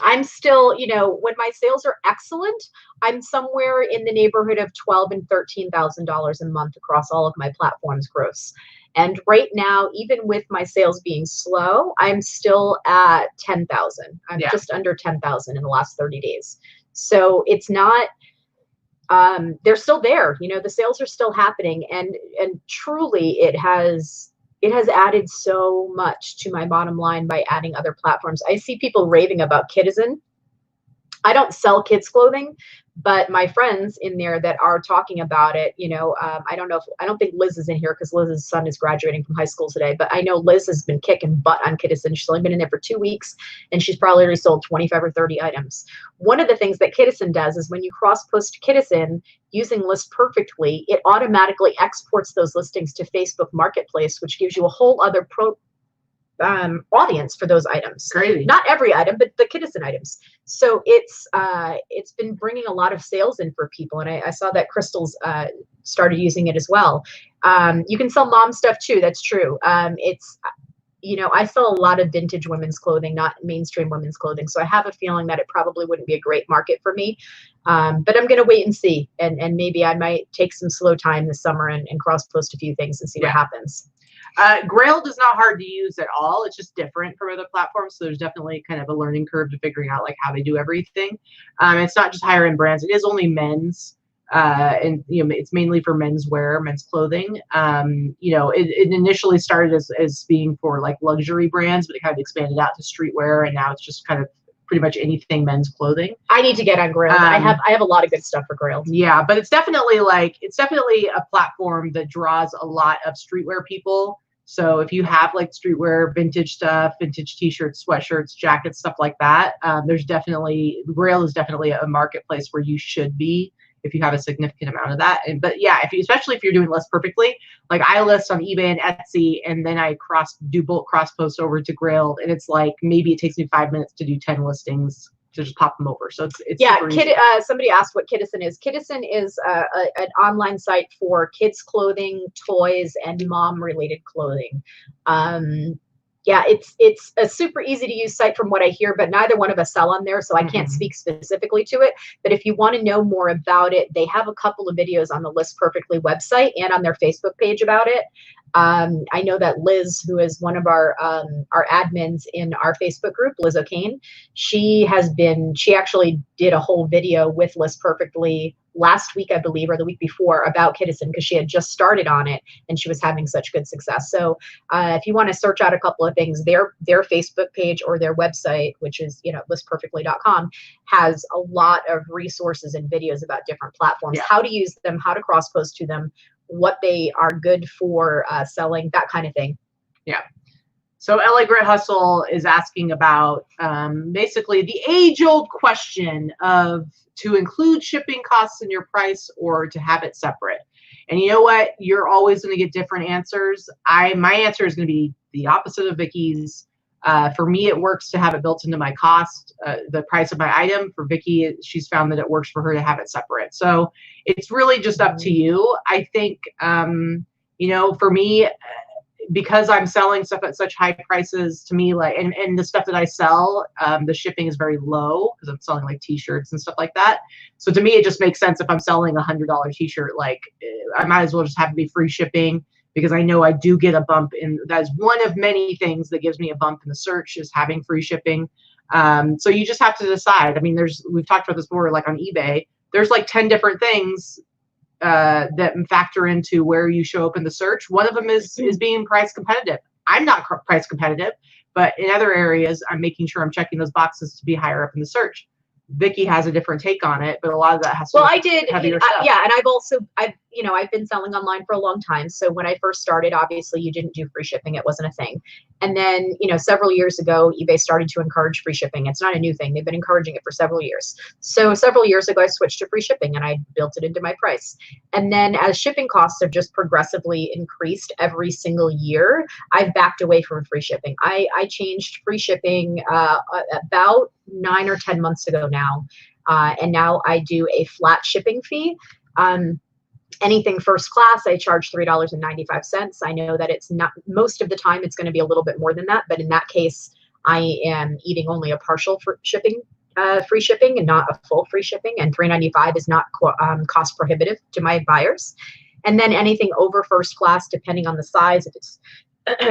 I'm still, when my sales are excellent, I'm somewhere in the neighborhood of $12,000 and $13,000 a month across all of my platforms gross. And right now, even with my sales being slow, I'm still at 10,000. I'm just under 10,000 in the last 30 days. So it's not, they're still there. The sales are still happening, and truly it has added so much to my bottom line by adding other platforms. I see people raving about Kitizen. I don't sell kids clothing, but my friends in there that are talking about it, I don't think Liz is in here because Liz's son is graduating from high school today, but I know Liz has been kicking butt on Kitizen. She's only been in there for 2 weeks, and she's probably already sold 25 or 30 items. One of the things that Kitizen does is when you cross-post Kitizen using List Perfectly, it automatically exports those listings to Facebook Marketplace, which gives you a whole other audience for those items. Crazy. Not every item, but the Kitizen items. So it's been bringing a lot of sales in for people, and I saw that Crystal's started using it as well. You can sell mom stuff too. That's true. I sell a lot of vintage women's clothing, not mainstream women's clothing. So I have a feeling that it probably wouldn't be a great market for me. But I'm going to wait and see, and maybe I might take some slow time this summer and cross post a few things and see what happens. Grailed is not hard to use at all. It's just different from other platforms. So there's definitely kind of a learning curve to figuring out how they do everything. It's not just higher end brands. It is only men's, and it's mainly for menswear, men's clothing. It initially started as being for luxury brands, but it kind of expanded out to streetwear, and now it's just kind of pretty much anything men's clothing. I need to get on Grailed. I have a lot of good stuff for Grailed. Yeah, but it's definitely a platform that draws a lot of streetwear people. So if you have streetwear, vintage stuff, vintage t-shirts, sweatshirts, jackets, stuff like that, Grailed is definitely a marketplace where you should be if you have a significant amount of that. But yeah, especially if you're doing list perfectly, like I list on eBay and Etsy, and then I do bulk cross post over to Grailed, and it's like maybe it takes me 5 minutes to do 10 listings to just pop them over. So it's yeah. super easy. Somebody asked what Kidizen is. Kidizen is an online site for kids clothing, toys, and mom related clothing. Yeah, it's a super easy to use site from what I hear, but neither one of us sell on there, so I can't speak specifically to it. But if you want to know more about it, they have a couple of videos on the List Perfectly website and on their Facebook page about it. I know that Liz, who is one of our admins in our Facebook group, Liz O'Kane, she actually did a whole video with List Perfectly last week, I believe, or the week before, about Kidizen, because she had just started on it and she was having such good success. So if you want to search out a couple of things, their Facebook page or their website, which is listperfectly.com, has a lot of resources and videos about different platforms, how to use them, how to cross post to them, what they are good for selling, that kind of thing. Yeah. So LA Grit Hustle is asking about basically the age-old question of to include shipping costs in your price or to have it separate. And you know what? You're always going to get different answers. My answer is going to be the opposite of Vicky's. For me, it works to have it built into my cost, the price of my item. For Vicky, she's found that it works for her to have it separate. So it's really just up to you. I think, for me, because I'm selling stuff at such high prices, to me, like, and the stuff that I sell, the shipping is very low because I'm selling like t-shirts and stuff like that. So to me, it just makes sense if I'm selling $100 t-shirt, like I might as well just have it be free shipping, because I know I do get a bump in. That's one of many things that gives me a bump in the search, is having free shipping. So you just have to decide. I mean, we've talked about this before, like on eBay, there's like 10 different things that factor into where you show up in the search. One of them is being price competitive. I'm not price competitive, but in other areas, I'm making sure I'm checking those boxes to be higher up in the search. Vicky has a different take on it, but a lot of that has to yeah, and I've been selling online for a long time. So when I first started, obviously you didn't do free shipping. It wasn't a thing. And then, several years ago, eBay started to encourage free shipping. It's not a new thing. They've been encouraging it for several years. So several years ago, I switched to free shipping and I built it into my price. And then as shipping costs have just progressively increased every single year, I've backed away from free shipping. I changed free shipping about 9 or 10 months ago now. And now I do a flat shipping fee. Anything first class, I charge $3.95. I know that it's not, most of the time it's going to be a little bit more than that, but in that case, I am eating only a partial shipping, free shipping, and not a full free shipping. And $3.95 is not cost prohibitive to my buyers. And then anything over first class, depending on the size, if it's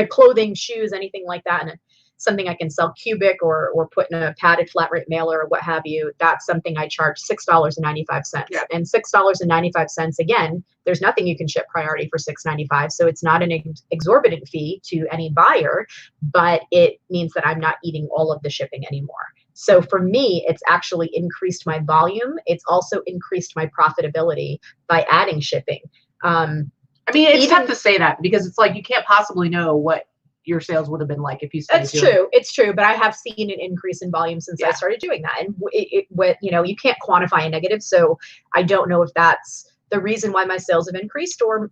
clothing, shoes, anything like that, and something I can sell cubic or put in a padded flat rate mailer or what have you, that's something I charge $6.95. Yeah. And $6.95, again, there's nothing you can ship priority for $6.95. So it's not an exorbitant fee to any buyer, but it means that I'm not eating all of the shipping anymore. So for me, it's actually increased my volume. It's also increased my profitability by adding shipping. I mean, it's tough to say that, because it's like you can't possibly know what your sales would have been like if you started doing it. It's true, but I have seen an increase in volume since I started doing that. And you can't quantify a negative, so I don't know if that's the reason why my sales have increased, or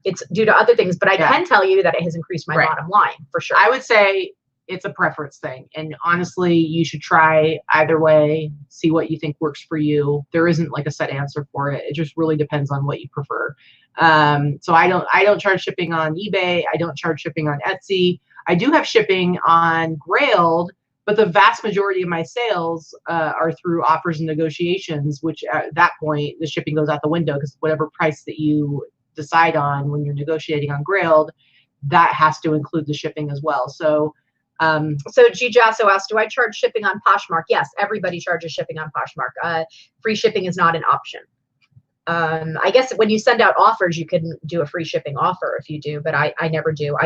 it's due to other things, but I can tell you that it has increased my bottom line for sure. I would say it's a preference thing, and honestly, you should try either way, see what you think works for you. There isn't like a set answer for it. It just really depends on what you prefer. So I don't charge shipping on eBay. I don't charge shipping on Etsy. I do have shipping on Grailed, but the vast majority of my sales are through offers and negotiations, which at that point, the shipping goes out the window, because whatever price that you decide on when you're negotiating on Grailed, that has to include the shipping as well. So G Jasso asked, do I charge shipping on Poshmark? Yes, everybody charges shipping on Poshmark. Free shipping is not an option. I guess when you send out offers, you can do a free shipping offer if you do, but I never do.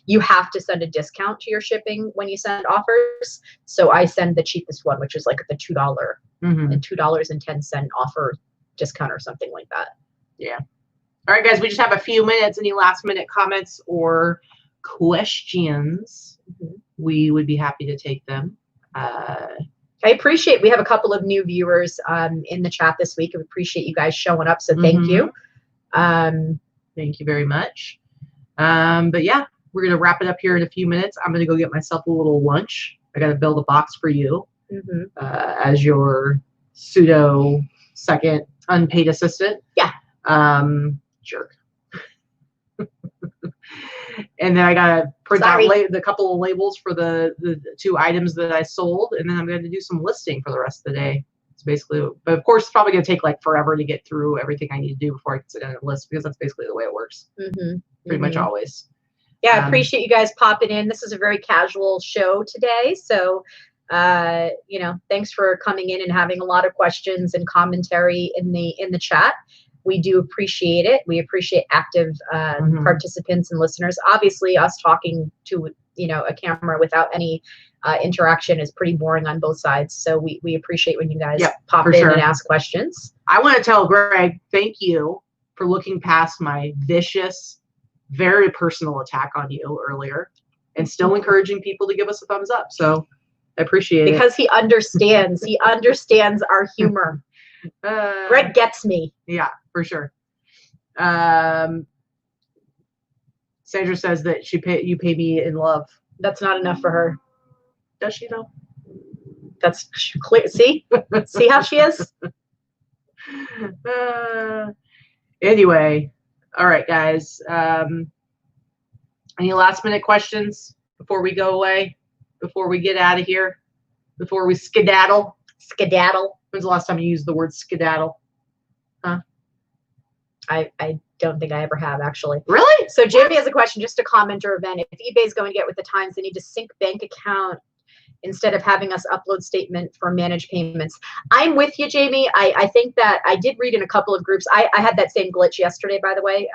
You have to send a discount to your shipping when you send offers. So I send the cheapest one, which is like the $2 and $2.10 offer discount or something like that. Yeah. All right, guys, we just have a few minutes. Any last minute comments or questions? We would be happy to take them. I I appreciate, we have a couple of new viewers in the chat this week. I appreciate you guys showing up. So thank you. Thank you very much. But yeah, we're going to wrap it up here in a few minutes. I'm going to go get myself a little lunch. I got to build a box for you as your pseudo second unpaid assistant. Yeah. Jerk. And then I gotta print out the couple of labels for the 2 items that I sold, and then I'm going to do some listing for the rest of the day. It's basically, but of course, it's probably going to take like forever to get through everything I need to do before I can sit down and list, because that's basically the way it works. Pretty much always. Yeah, I appreciate you guys popping in. This is a very casual show today, so you know, thanks for coming in and having a lot of questions and commentary in the chat. We do appreciate it. We appreciate active participants and listeners. Obviously, us talking to, you know, a camera without any interaction is pretty boring on both sides. So we appreciate when you guys pop in and ask questions. I want to tell Greg, thank you for looking past my vicious, very personal attack on you earlier and still encouraging people to give us a thumbs up. So I appreciate it. Because he understands. He understands our humor. Greg gets me. Yeah, for sure. Sandra says that you pay me in love. That's not enough for her. Does she though? That's clear. See? See how she is? Anyway, all right, guys. Any last minute questions before we go away? Before we get out of here? Before we skedaddle? Skedaddle. When's the last time you used the word skedaddle? Huh? I don't think I ever have, actually. Really? So Jamie has a question, just a comment or event. If eBay's going to get with the times, they need to sync bank account instead of having us upload statement for managed payments. I'm with you, Jamie. I think that I did read in a couple of groups. I had that same glitch yesterday, by the way,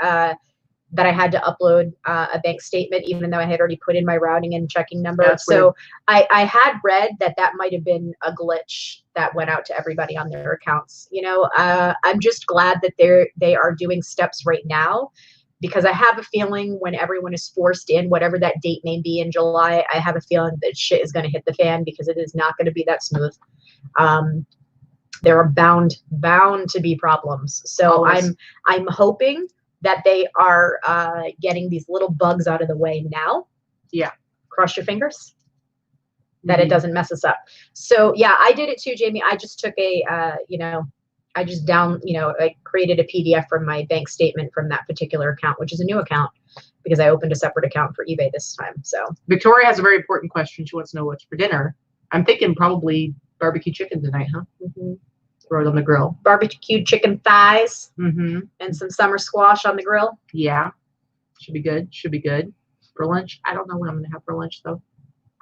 that I had to upload a bank statement, even though I had already put in my routing and checking number. That's so I had read that might have been a glitch that went out to everybody on their accounts. You know, I'm just glad that they are doing steps right now, because I have a feeling when everyone is forced in, whatever that date may be in July, I have a feeling that shit is going to hit the fan, because it is not going to be that smooth. There are bound to be problems. So I'm hoping that they are getting these little bugs out of the way now. Yeah. Cross your fingers that it doesn't mess us up. So yeah, I did it too, Jamie. I just took I created a PDF from my bank statement from that particular account, which is a new account, because I opened a separate account for eBay this time. So Victoria has a very important question. She wants to know what's for dinner. I'm thinking probably barbecue chicken tonight, huh? Throw it on the grill. Barbecued chicken thighs and some summer squash on the grill. Yeah, should be good. Should be good for lunch. I don't know what I'm going to have for lunch though.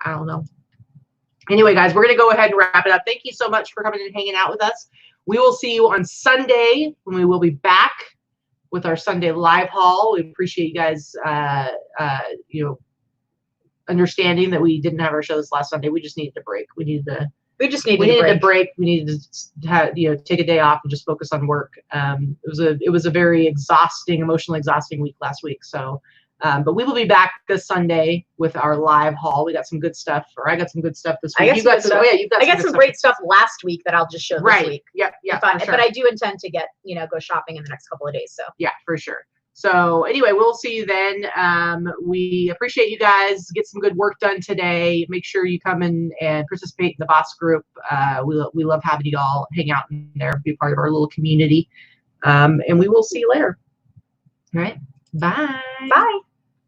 I don't know. Anyway, guys, we're going to go ahead and wrap it up. Thank you so much for coming and hanging out with us. We will see you on Sunday when we will be back with our Sunday live haul. We appreciate you guys, understanding that we didn't have our show this last Sunday. We just needed a break. We needed a break. We needed to have, take a day off and just focus on work. It was a very emotionally exhausting week last week. So, but we will be back this Sunday with our live haul. We got some good stuff, or I got some good stuff this week. I got some great stuff last week that I'll just show this week. Yeah. But I do intend to go shopping in the next couple of days. So yeah, for sure. So anyway, we'll see you then. We appreciate you guys. Get some good work done today. Make sure you come in and participate in the boss group. We love having you all hang out in there, be part of our little community. And we will see you later. All right. Bye. Bye.